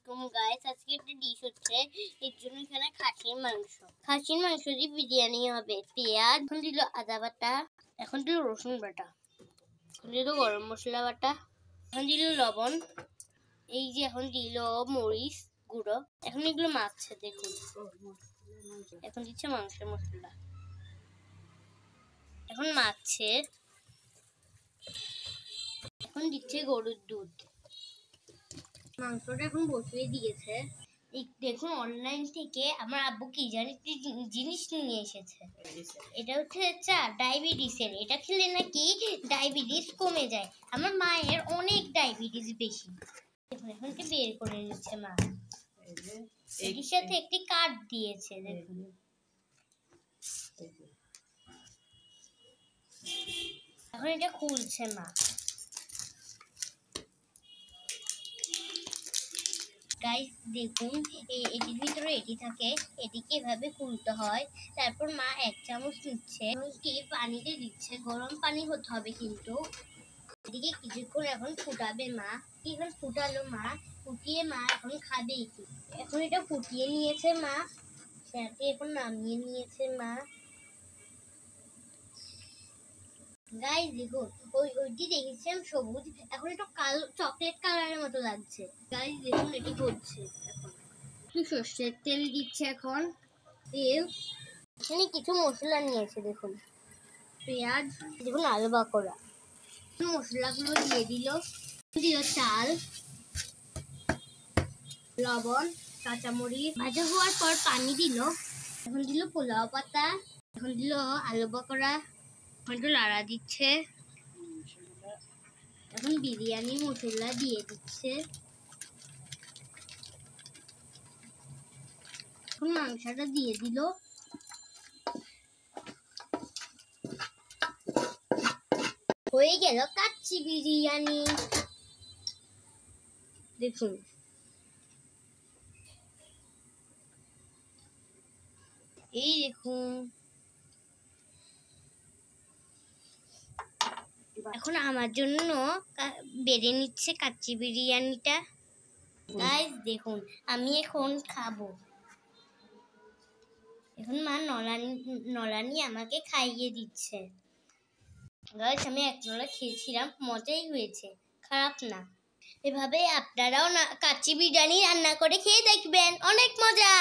আলাইকুম গাইস, আজকে একটা ডিশ হচ্ছে। এর জন্য এখানে খাসির মাংস দিয়ে বিরিয়ানি হবে। পেঁয়াজ, এখন দিল আদা বাটা, এখন দিল রসুন বাটা, এখন দিল গরম মশলা বাটা, এখন দিল লবণ, এই যে এখন দিল মরিচ গুঁড়ো। এখন এগুলো মাখছে, দেখুন। এখন দিচ্ছে মাংসের মশলা, এখন মাখছে। এখন দিচ্ছে গরুর দুধ। মাংসটা এখন বসিয়ে দিয়েছে। দেখুন, অনলাইন থেকে আমার আব্বু কি জানি জিনিস নিয়ে এসেছে। এটা হচ্ছে ডায়াবেটিসের। এটা খেলে নাকি ডায়াবেটিস কমে যায়। আমার মায়ের অনেক ডায়াবেটিস বেশি। দেখুন, এখন বের করে নিচ্ছে মা। এটির সাথে একটি কার্ড দিয়েছে, দেখুন। এখন এটা খুলছে মা। গাইস দেখুন, এটির ভিতরে এটি থাকে, এটিকে এভাবে খুলতে হয়। তারপর মা 1 চামচ নিচ্ছে, পানিতে দিচ্ছে। গরম পানি হতে হবে কিন্তু। এদিকে কিছুক্ষণ এখন ফুটাবে মা। এখন ফুটালো মা, ফুটিয়ে মা এখন খাবে এটি। এখন এটা ফুটিয়ে নিয়েছে মা, সেটাকে এখন নামিয়ে নিয়েছে মা। গাইস দেখুন, ওইটি দেখেছেন সবুজ, এখন একটু কালো চকলেট কালারের মতো লাগছে। গাইস দেখুন, এটি হচ্ছে। এখন একটু সর্ষের তেল দিচ্ছে। এখন তেল, এখানে কিছু মশলা নিয়েছে, দেখুন। পেঁয়াজ, দেখুন আলু বাকরা, মশলাগুলো দিয়ে দিল চাল, লবণ, কাঁচামরিচ। ভাজা হওয়ার পর পানি দিল। এখন দিল পোলাও পাতা, এখন দিল আলু বাকরা, এখন একটু লাড়া দিচ্ছে। এখন বিরিয়ানি মশলা দিয়ে দিচ্ছে। এখন মাংসটা দিয়ে দিল। হয়ে গেল কাচ্চি বিরিয়ানি। দেখুন, এই দেখুন। এখন আমার জন্য বেড়ে নিচ্ছে কাচ্চি বিরিয়ানিটা। গাইস দেখুন, আমি এখন খাবো। এখন মা নলানি আমাকে খাইয়ে দিচ্ছে। গাইস আমি 1 নলা খেয়েছিলাম, মজাই হয়েছে, খারাপ না। এভাবে আপনারাও কাচ্চি বিরিয়ানি রান্না করে খেয়ে দেখবেন, অনেক মজা।